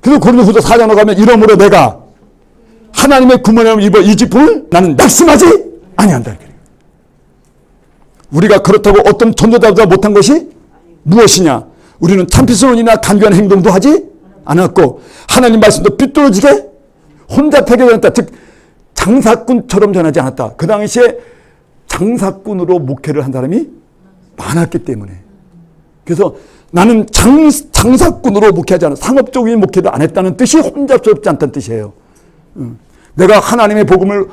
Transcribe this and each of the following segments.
그래서 고린도후서 4장으로 가면 이러므로 내가 하나님의 구원을 입어 이 직분을 나는 낙심하지 아니한다. 우리가 그렇다고 어떤 전도자보다 못한 것이 무엇이냐? 우리는 참피스론이나 간교한 행동도 하지 않았고 하나님 말씀도 삐뚤어지게 혼자 폐교했다. 즉 장사꾼처럼 전하지 않았다. 그 당시에 장사꾼으로 목회를 한 사람이 많았기 때문에. 그래서 나는 장사꾼으로 목회하지 않아. 상업적인 목회를 안 했다는 뜻이 혼잡스럽지 않다는 뜻이에요. 내가 하나님의 복음을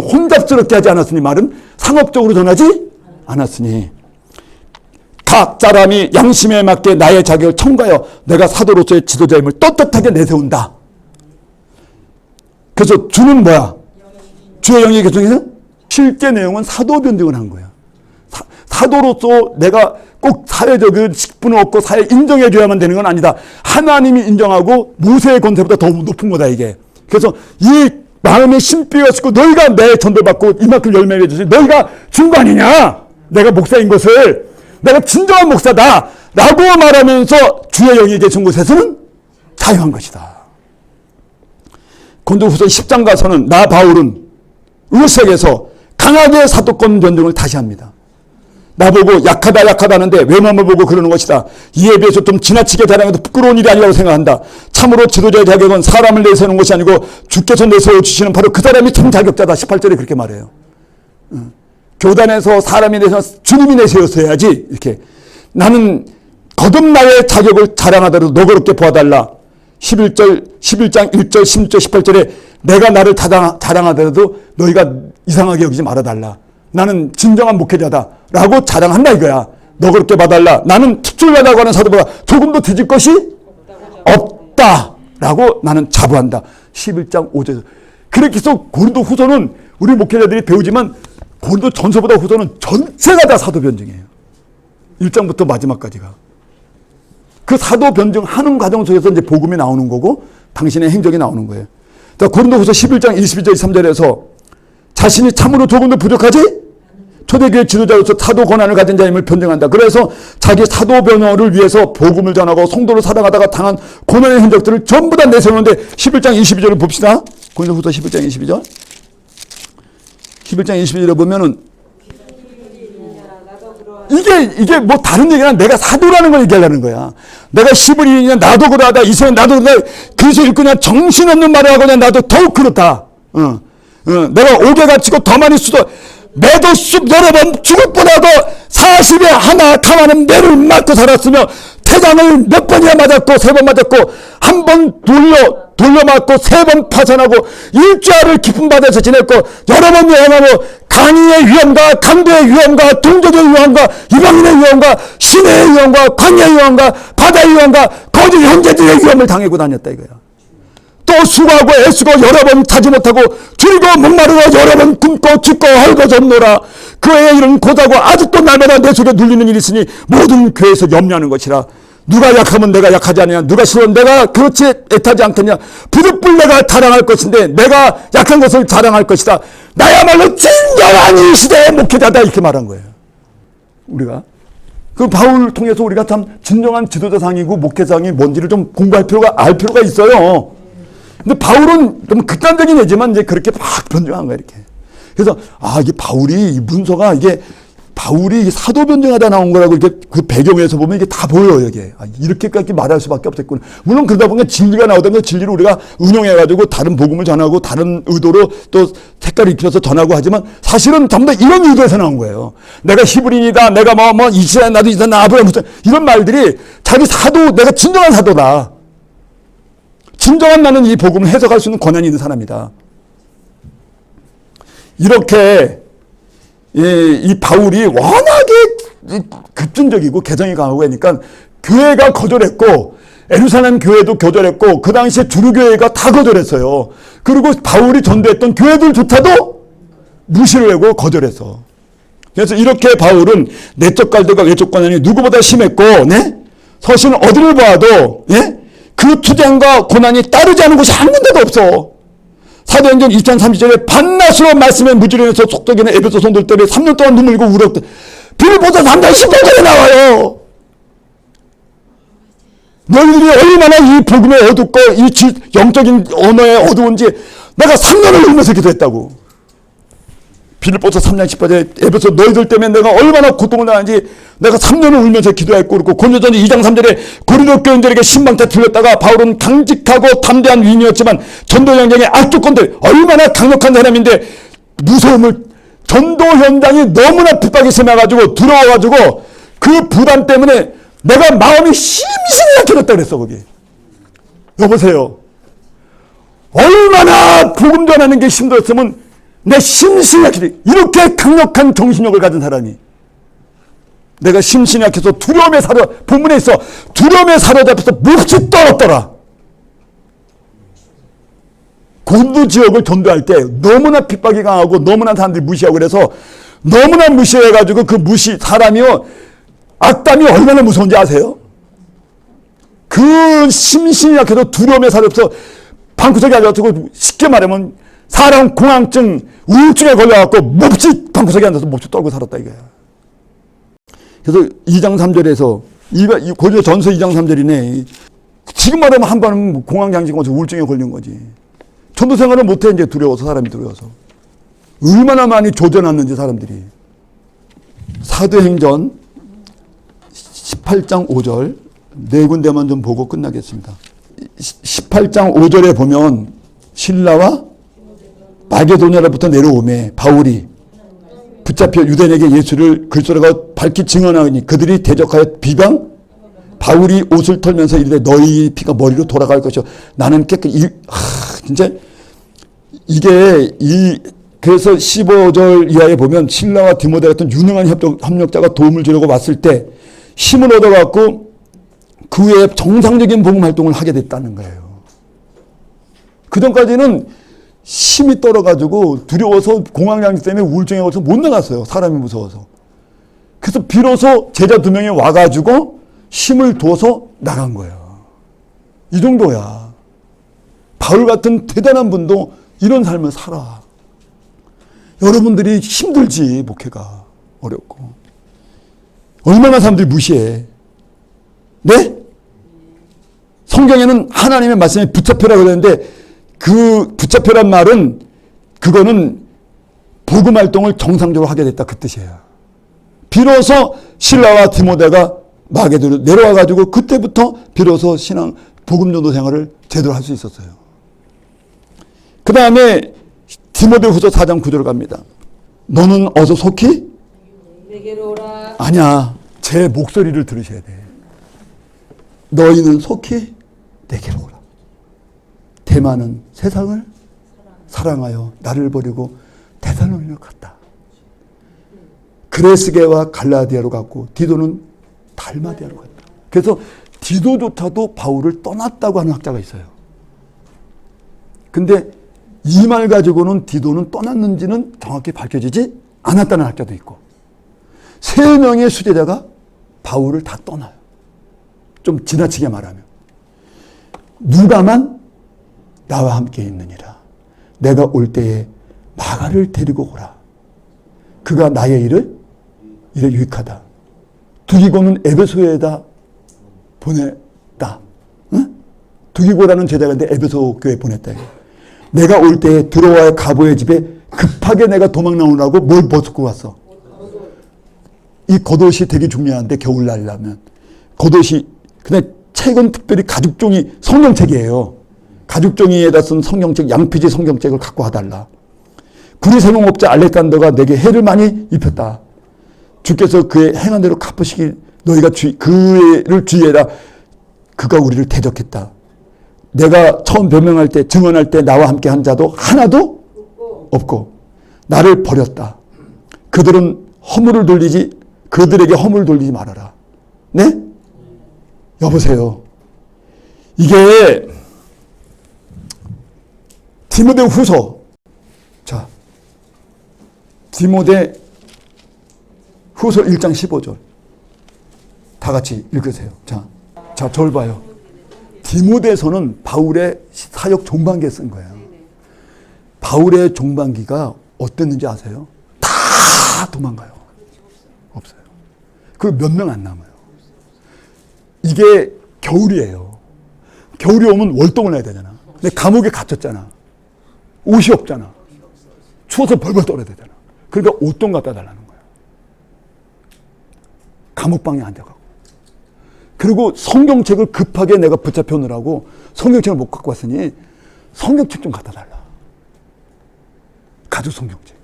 혼잡스럽게 하지 않았으니 말은 상업적으로 전하지 않았으니 각 사람이 양심에 맞게 나의 자격을 청구하여 내가 사도로서의 지도자임을 떳떳하게 내세운다. 그래서 주는 뭐야? 주의 영이 계속해서 실제 내용은 사도 변증을 한 거야. 사도로서 내가 꼭 사회적인 직분을 얻고 사회 인정해 줘야만 되는 건 아니다. 하나님이 인정하고 모세의 권세보다 더 높은 거다 이게. 그래서 이 마음에 신비가 있고 너희가 내 전도를 받고 이만큼 열매를 맺으시 너희가 준 거 아니냐. 내가 목사인 것을 내가 진정한 목사다 라고 말하면서 주의 영이 계신 곳에서는 자유한 것이다. 고린도후서 10장 가서는 나 바울은 의색에서 강하게 사도권 변증을 다시 합니다. 나보고 약하다 하는데 외모를 보고 그러는 것이다. 이에 비해서 좀 지나치게 자랑해도 부끄러운 일이 아니라고 생각한다. 참으로 지도자의 자격은 사람을 내세우는 것이 아니고 주께서 내세워주시는 바로 그 사람이 참 자격자다. 18절에 그렇게 말해요. 교단에서 사람이 내세워 주님이 내세웠어야지. 이렇게 나는 거듭나의 자격을 자랑하더라도 너그럽게 보아달라. 11장 1절 16절 18절에 내가 나를 자랑하더라도 너희가 이상하게 여기지 말아달라. 나는 진정한 목회자다 라고 자랑한다 이거야. 너그럽게 봐달라. 나는 특출나다고 하는 사도보다 조금도 뒤질 것이 없다 라고 나는 자부한다. 11장 5절. 그렇게 해서 고린도 후서는 우리 목회자들이 배우지만 고린도 전서보다 후서는 전체가 다 사도 변증이에요. 1장부터 마지막까지가. 그 사도 변증하는 과정 속에서 이제 복음이 나오는 거고 당신의 행적이 나오는 거예요. 고린도후서 11장 22절 23절에서 자신이 참으로 조금도 부족하지 초대교회 지도자로서 사도 권한을 가진 자임을 변증한다. 그래서 자기 사도 변호를 위해서 복음을 전하고 성도를 사랑하다가 당한 고난의 흔적들을 전부 다 내세우는데 11장 22절을 봅시다. 고린도후서 11장 22절. 11장 22절에 보면은 이게 뭐 다른 얘기는 내가 사도라는 걸 얘기하려는 거야. 내가 시브리인이냐 나도 그러하다. 이스라엘 나도 그러다. 그래서 그냥 정신없는 말을 하고 나도 더욱 그렇다. 내가 옥에 갇히고 더 많이 수도 매도 쑥 여러 번 죽을 뻔하고 40에 하나 가만한 매를 맞고 살았으며 태장을 몇 번이나 맞았고 3번 맞았고 한 번 돌려 맞고 3번 파산하고 일주일을 기쁨 받아서 지냈고 여러 번 여행하고 강의의 위험과 강도의 위험과 동족의 위험과 이방인의 위험과 시내의 위험과 광야의 위험과 바다의 위험과 거짓 형제들의 위험을 당하고 다녔다 이거야. 또 수고하고 애쓰고 여러 번 타지 못하고 줄이고 목마르고 여러 번 굶고 죽고 헐벗어 없노라. 그 애의 일은 고다고 아직도 날마다 내 속에 눌리는 일이 있으니 모든 교회에서 염려하는 것이라. 누가 약하면 내가 약하지 않느냐. 누가 싫으면 내가 그렇지 애타지 않겠냐. 부득불 내가 자랑할 것인데 내가 약한 것을 자랑할 것이다. 나야말로 진정한 이 시대의 목회자다 이렇게 말한 거예요. 우리가 그 바울을 통해서 우리가 참 진정한 지도자상이고 목회자상이 뭔지를 좀 공부할 필요가 알 필요가 있어요. 근데 바울은 좀 극단적인 예지만 이제 그렇게 막 변증한 거야 이렇게. 그래서 이게 바울이 이 문서가 이게 바울이 사도 변증하다 나온 거라고 이렇게 그 배경에서 보면 이게 다 보여요 이게. 이렇게까지 말할 수밖에 없겠구나. 물론 그러다 보면 진리가 나오던가 진리를 우리가 운용해가지고 다른 복음을 전하고 다른 의도로 또 색깔을 입혀서 전하고 하지만 사실은 전부 다 이런 의도에서 나온 거예요. 내가 히브리인이다. 내가 뭐 이스라엘 나도 이스라엘 아브라함 무슨 이런 말들이 자기 사도 내가 진정한 사도다. 진정한 나는 이 복음을 해석할 수 있는 권한이 있는 사람이다. 이렇게 이 바울이 워낙에 급진적이고 개성이 강하고 하니까 교회가 거절했고 예루살렘 교회도 거절했고 그 당시에 주류교회가 다 거절했어요. 그리고 바울이 전도했던 교회들조차도 무시를 하고 거절했어. 그래서 이렇게 바울은 내적 갈등과 외적 관한이 누구보다 심했고 서신은 어디를 봐도 그 투쟁과 고난이 따르지 않은 곳이 한 군데도 없어. 사도행전 2장 30절에 밤낮으로 말씀에 무지르면서 속독이나 에베소 성도들 때문에 3년 동안 눈물 흘리고 울었대. 빌보서 3장 18절에 나와요. 너희들이 얼마나 이 복음에 어둡고 이 영적인 언어에 어두운지 내가 3년을 울면서 기도했다고. 빌립보서 3장 18절에 에베소 너희들 때문에 내가 얼마나 고통을 당하는지 내가 3년을 울면서 기도했고, 그렇고 고린도전서 2장 3절에 고린도 교인들에게 신방태 들렸다가 바울은 강직하고 담대한 위인이었지만 전도 현장의 악조건들 얼마나 강력한 사람인데 무서움을, 전도 현장이 너무나 핍박이 심해가지고 두려워가지고 그 부담 때문에 내가 마음이 심심히 약해졌다 그랬어. 거기 여보세요, 얼마나 복음 전하는 게 힘들었으면 내 심신이 약해져. 이렇게 강력한 정신력을 가진 사람이 내가 심신이 약해서 두려움에 본문에 있어 두려움에 사로잡혀서 몹시 떨었더라. 곤두 지역을 전도할 때 너무나 핍박이 강하고 너무나 사람들이 무시하고 그래서 너무나 무시해가지고 그 사람이요 악담이 얼마나 무서운지 아세요? 그 심신이 약해서 두려움에 사로잡혀서 방구석에 앉아가지고 쉽게 말하면 사람 공황증, 우울증에 걸려갖고 몹시 방구석에 앉아서 몹시 떨고 살았다 이거야. 그래서 2장 3절에서 고린도 전서 2장 3절이네. 지금 말하면 한 번은 공황장애가 와서 우울증에 걸린 거지. 전도 생활을 못해 이제 두려워서, 사람이 두려워서. 얼마나 많이 조져놨는지 사람들이. 사도행전 18장 5절 네 군데만 좀 보고 끝나겠습니다. 18장 5절에 보면 신라와 마게도냐로부터 내려오매 바울이 붙잡혀 유대인에게 예수를 글소리가 밝히 증언하니 그들이 대적하여 비방 바울이 옷을 털면서 이르되 너희 피가 머리로 돌아갈 것이요 나는 깨끗이 진짜 이게 그래서 15절 이하에 보면 신라와 디모데 같은 유능한 협력자가 도움을 주려고 왔을 때 힘을 얻어갖고 그 후에 정상적인 복음 활동을 하게 됐다는 거예요. 그전까지는 힘이 떨어가지고 두려워서 공황장애 때문에 우울증에 걸려서 못 나갔어요. 사람이 무서워서. 그래서 비로소 제자 2명이 와가지고 힘을 둬서 나간 거예요. 이 정도야. 바울 같은 대단한 분도 이런 삶을 살아. 여러분들이 힘들지. 목회가 어렵고. 얼마나 사람들이 무시해. 네? 성경에는 하나님의 말씀에 붙잡혀라 그러는데 그 붙잡혀란 말은 그거는 복음 활동을 정상적으로 하게 됐다 그 뜻이에요. 비로소 신라와 디모데가 마게도로 내려와가지고 그때부터 비로소 신앙 복음 전도 생활을 제대로 할 수 있었어요. 그 다음에 디모데후서 4장 9절 갑니다. 너는 어서 속히 내게로 오라. 아니야, 제 목소리를 들으셔야 돼. 너희는 속히 내게로 오라. 대만은 세상을 사랑하여 나를 버리고 데살로니가로 갔다. 그레스게와 갈라디아로 갔고 디도는 달마디아로 갔다. 그래서 디도조차도 바울을 떠났다고 하는 학자가 있어요. 근데 이 말 가지고는 디도는 떠났는지는 정확히 밝혀지지 않았다는 학자도 있고 3명의 수제자가 바울을 다 떠나요. 좀 지나치게 말하면 누가만 나와 함께 있느니라. 내가 올 때에 마가를 데리고 오라. 그가 나의 일에 유익하다. 두기고는 에베소에다 보냈다. 응? 두기고라는 제자가 에베소 교회에 보냈다. 내가 올 때에 드로아의 가보의 집에 급하게 내가 도망 나오라고 뭘 벗고 왔어. 이 겉옷이 되게 중요한데 겨울날이라면 겉옷이 근데 책은 특별히 가죽종이 성경책이에요. 가죽종이에다 쓴 성경책 양피지 성경책을 갖고 와달라. 구리생명업자 알렉산더가 내게 해를 많이 입혔다. 주께서 그의 행한 대로 갚으시길 너희가 그를 주의해라. 그가 우리를 대적했다. 내가 처음 변명할 때 증언할 때 나와 함께 한 자도 하나도 없고 나를 버렸다. 그들에게 허물을 돌리지 말아라. 네? 여보세요. 이게 디모데 후서. 자, 디모데 후서 1장 15절. 다 같이 읽으세요. 자, 저를 봐요. 디모데서는 바울의 사역 종반기에 쓴 거예요. 바울의 종반기가 어땠는지 아세요? 다 도망가요. 없어요. 그 몇 명 안 남아요. 이게 겨울이에요. 겨울이 오면 월동을 해야 되잖아. 근데 감옥에 갇혔잖아. 옷이 없잖아. 추워서 벌벌 떨어야 되잖아. 그러니까 옷동 갖다 달라는 거야. 감옥방에 앉아가고. 그리고 성경책을 급하게 내가 붙잡혀 놓으라고 성경책을 못 갖고 왔으니 성경책 좀 갖다 달라. 가죽 성경책.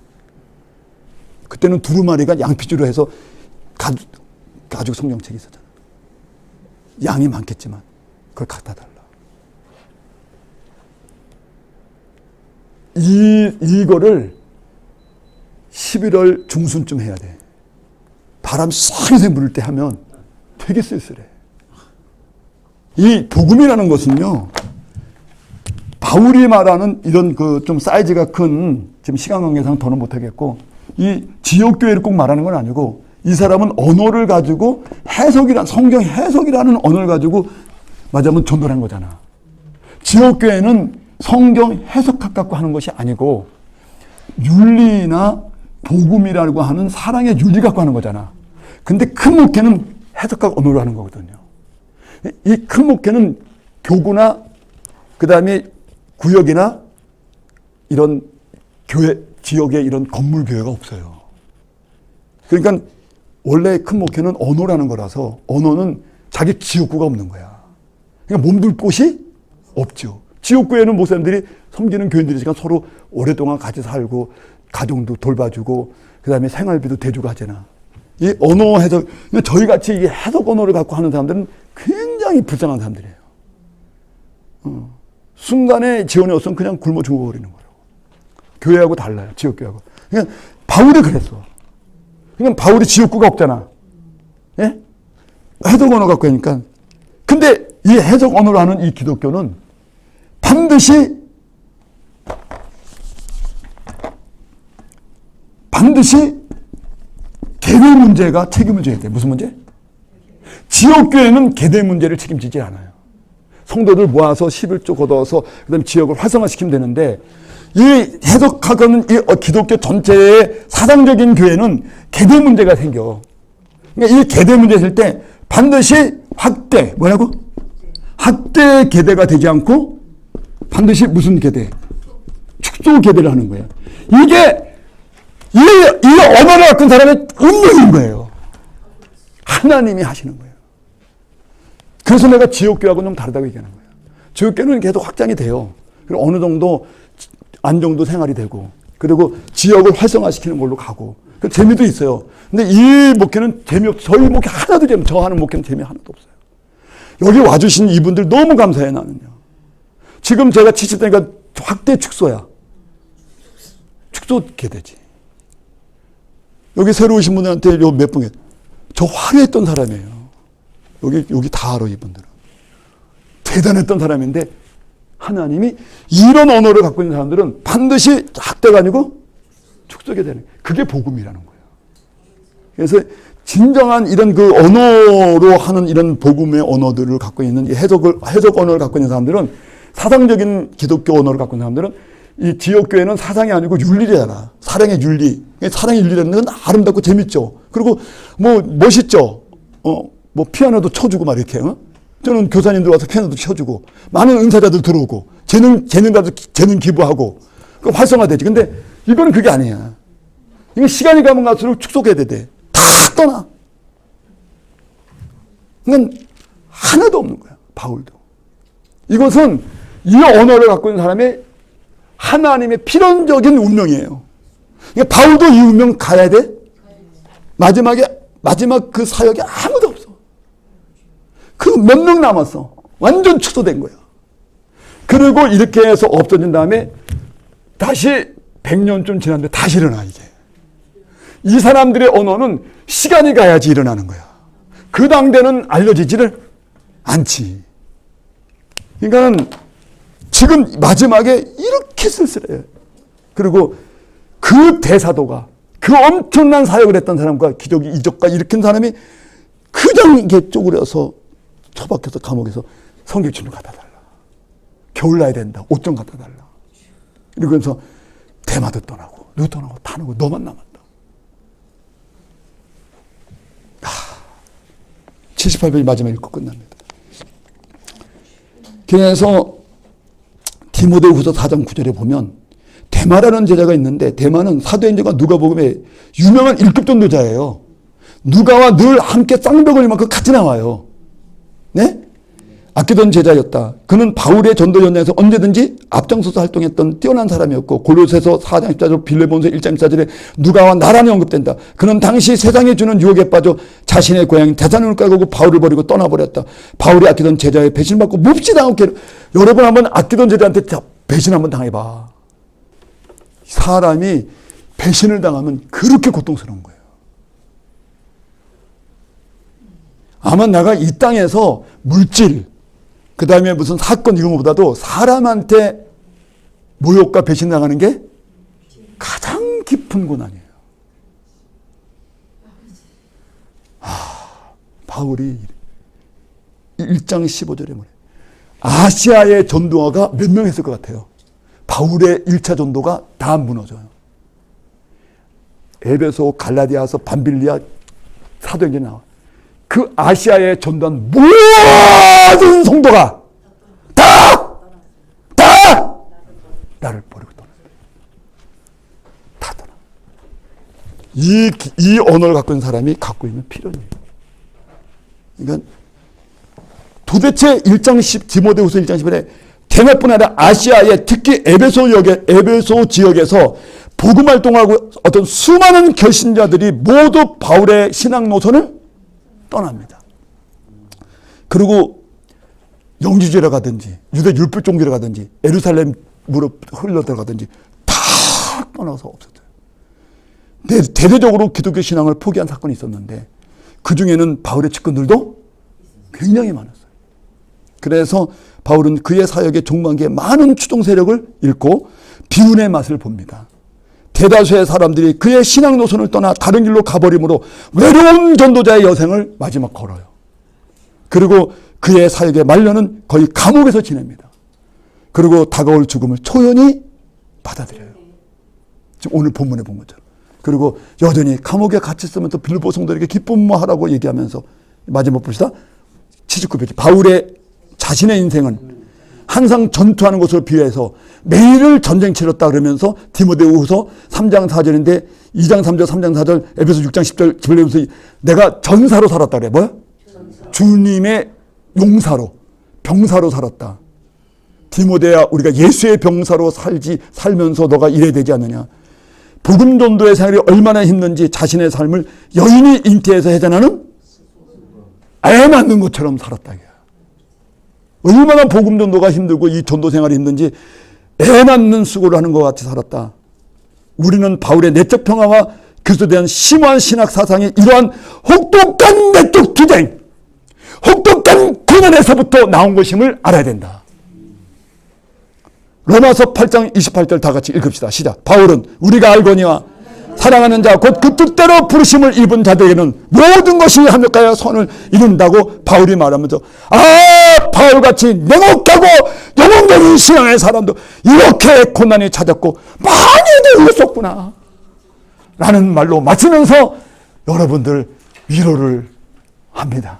그때는 두루마리가 양피지로 해서 가죽 성경책이 있었잖아. 양이 많겠지만 그걸 갖다 달라. 이거를 11월 중순쯤 해야 돼. 바람 쌩쌩 불을 때 하면 되게 쓸쓸해. 이 복음이라는 것은요, 바울이 말하는 이런 그 좀 사이즈가 큰, 지금 시간 관계상 더는 못하겠고, 이 지역교회를 꼭 말하는 건 아니고, 이 사람은 언어를 가지고 성경 해석이라는 언어를 가지고 맞으면 전도한 거잖아. 지역교회는 성경 해석학 갖고 하는 것이 아니고, 윤리나 복음이라고 하는 사랑의 윤리 갖고 하는 거잖아. 근데 큰 목회는 해석학 언어로 하는 거거든요. 이 큰 목회는 교구나 그 다음에 구역이나 이런 교회 지역에 이런 건물 교회가 없어요. 그러니까 원래 큰 목회는 언어라는 거라서 언어는 자기 지역구가 없는 거야. 그러니까 몸둘 곳이 없죠. 지역구에는 목사님들이 섬기는 교인들이니까 서로 오랫동안 같이 살고 가정도 돌봐주고 그 다음에 생활비도 대주고 하잖아. 이 언어 해석, 저희같이 이 해석 언어를 갖고 하는 사람들은 굉장히 불쌍한 사람들이에요. 순간에 지원이 없으면 그냥 굶어 죽어버리는 거라고. 교회하고 달라요. 지역교회하고. 그러니까 바울이 그랬어. 그러니까 바울이 지역구가 없잖아. 예? 해석 언어 갖고 하니까. 근데 이 해석 언어로 하는 이 기독교는 반드시 계대 문제가 책임을 져야 돼. 무슨 문제? 지역교회는 계대 문제를 책임지지 않아요. 성도들 모아서 11조 걷어서 그다음에 지역을 활성화시키면 되는데 이 해석하고는 이 기독교 전체의 사상적인 교회는 계대 문제가 생겨. 그러니까 이 계대 문제 있을 때 반드시 학대, 뭐라고? 학대 계대가 되지 않고 반드시 무슨 계대? 축소 계대를 하는 거예요. 이게 이 언어를 갖고 있는 사람의 운명인 거예요. 하나님이 하시는 거예요. 그래서 내가 지역교회하고는 좀 다르다고 얘기하는 거예요. 지역교회는 계속 확장이 돼요. 그리고 어느 정도 안정도 생활이 되고, 그리고 지역을 활성화시키는 걸로 가고, 그 재미도 있어요. 근데 이 목회는 저희 목회 하나도 저 하는 목회는 재미 하나도 없어요. 여기 와주신 이분들 너무 감사해요, 나는요. 지금 제가 70대니까 확대 축소야. 축소 계대지. 여기 새로 오신 분들한테 요 몇 분, 저 화려했던 사람이에요. 여기 다 알아, 이분들은. 대단했던 사람인데, 하나님이 이런 언어를 갖고 있는 사람들은 반드시 학대가 아니고 축소게 되는, 그게 복음이라는 거예요. 그래서 진정한 이런 그 언어로 하는 이런 복음의 언어들을 갖고 있는 해석 언어를 갖고 있는 사람들은, 사상적인 기독교 언어를 갖고 있는 사람들은 이 지역교회는 사상이 아니고 윤리잖아. 사랑의 윤리. 사랑의 윤리라는 건 아름답고 재밌죠. 그리고 뭐 멋있죠. 뭐 피아노도 쳐주고 막 이렇게. 저는 교사님들 와서 피아노도 쳐주고 많은 은사자들 들어오고 재능가도 재능 기부하고 그 활성화되지. 근데 이거는 그게 아니야. 이거 시간이 가면 갈수록 축소해야 돼. 다 떠나. 이건 하나도 없는 거야. 바울도. 이것은 이 언어를 갖고 있는 사람의 하나님의 필연적인 운명이에요. 그러니까 바울도 이 운명 가야 돼? 마지막 그 사역에 아무도 없어. 그 몇 명 남았어. 완전 축소된 거야. 그리고 이렇게 해서 없어진 다음에 다시 100년쯤 지났는데 다시 일어나, 이게. 이 사람들의 언어는 시간이 가야지 일어나는 거야. 그 당대는 알려지지를 않지. 그러니까는 지금 마지막에 이렇게 쓸쓸해요. 그리고 그 대사도가, 그 엄청난 사역을 했던 사람과 기적이 이적과 일으킨 사람이 그냥 이게 쪼그려서 처박혀서 감옥에서 성경책 좀 갖다 달라. 겨울 나야 된다. 옷 좀 갖다 달라. 이러면서 대마도 떠나고 루터나고 타나고 너만 남았다. 78페이지 마지막 읽고 끝납니다. 그래서 디모데후서 4장 9절에 보면 데마라는 제자가 있는데 데마는 사도행전과 누가복음에 유명한 1급 전도자예요. 누가와 늘 함께 쌍벽을 만큼 같이 나와요. 네? 아끼던 제자였다. 그는 바울의 전도 연장에서 언제든지 앞장서서 활동했던 뛰어난 사람이었고 골로새서 4장 14절 빌레몬서 1장 14절에 누가와 나란히 언급된다. 그는 당시 세상에 주는 유혹에 빠져 자신의 고향인 대산을 깔고 바울을 버리고 떠나버렸다. 바울이 아끼던 제자의 배신받고 몹시 당하게. 여러분 한번 아끼던 제자한테 배신 한번 당해봐. 사람이 배신을 당하면 그렇게 고통스러운 거예요. 아마 내가 이 땅에서 물질, 그 다음에 무슨 사건 이런 것보다도 사람한테 모욕과 배신당하는 게 가장 깊은 고난이에요. 바울이 1장 15절에 뭐래? 아시아의 전도가 몇 명 했을 것 같아요? 바울의 1차 전도가 다 무너져요. 에베소, 갈라디아서, 밤빌리아, 사도행전에 나와. 그 아시아에 전도한 모든 성도가 다 나를 버리고 떠났어요. 다 떠나. 이 언어를 갖고 있는 사람이 갖고 있는 필연이에요. 그러니까 도대체 1장 10, 디모데후서 1장 10절에 대낮뿐 아니라 아시아에 특히 에베소 지역에서 복음 활동하고 어떤 수많은 결신자들이 모두 바울의 신앙 노선을 떠납니다. 그리고 영주제로 가든지 유대 율법 종교로 가든지 예루살렘으로 흘러 들어가든지 다 떠나서 없었어요. 대대적으로 기독교 신앙을 포기한 사건이 있었는데 그 중에는 바울의 측근들도 굉장히 많았어요. 그래서 바울은 그의 사역의 종반기에 많은 추종 세력을 잃고 비운의 맛을 봅니다. 대다수의 사람들이 그의 신앙 노선을 떠나 다른 길로 가버림으로 외로운 전도자의 여생을 마지막 걸어요. 그리고 그의 사역의 말년은 거의 감옥에서 지냅니다. 그리고 다가올 죽음을 초연히 받아들여요. 지금 오늘 본문에 본 것처럼. 그리고 여전히 감옥에 갇혀 있으면서 빌보 성도에게 기쁨하라고 얘기하면서 마지막 봅시다. 79페이지. 바울의 자신의 인생은 항상 전투하는 것으로 비유해서 매일을 전쟁 치렀다 그러면서 디모데후서 3장 4절인데 2장 3절 3장 4절 에베소 6장 10절 빌레몬서 내가 전사로 살았다 그래. 뭐야? 주님의 용사로 병사로 살았다. 디모데야 우리가 예수의 병사로 살면서 너가 이래야 되지 않느냐. 복음 전도의 생활이 얼마나 힘든지 자신의 삶을 여인이 잉태해서 해전하는 애 낳는 것처럼 살았다. 얼마나 복음 전도가 힘들고 이 전도 생활이 힘든지 애 낳는 수고를 하는 것 같이 살았다. 우리는 바울의 내적 평화와 그리스도에 대한 심오한 신학 사상이 이러한 혹독한 내적 투쟁, 혹독한 고난에서부터 나온 것임을 알아야 된다. 로마서 8장 28절 다 같이 읽읍시다. 시작. 바울은 우리가 알거니와 사랑하는 자 곧 그 뜻대로 부르심을 입은 자들에게는 모든 것이 합력하여 선을 이룬다고 바울이 말하면서 바울같이 냉혹하고 영웅적인 신앙의 사람도 이렇게 고난이 찾았고 많이도 흘렀었구나 라는 말로 마치면서 여러분들 위로를 합니다.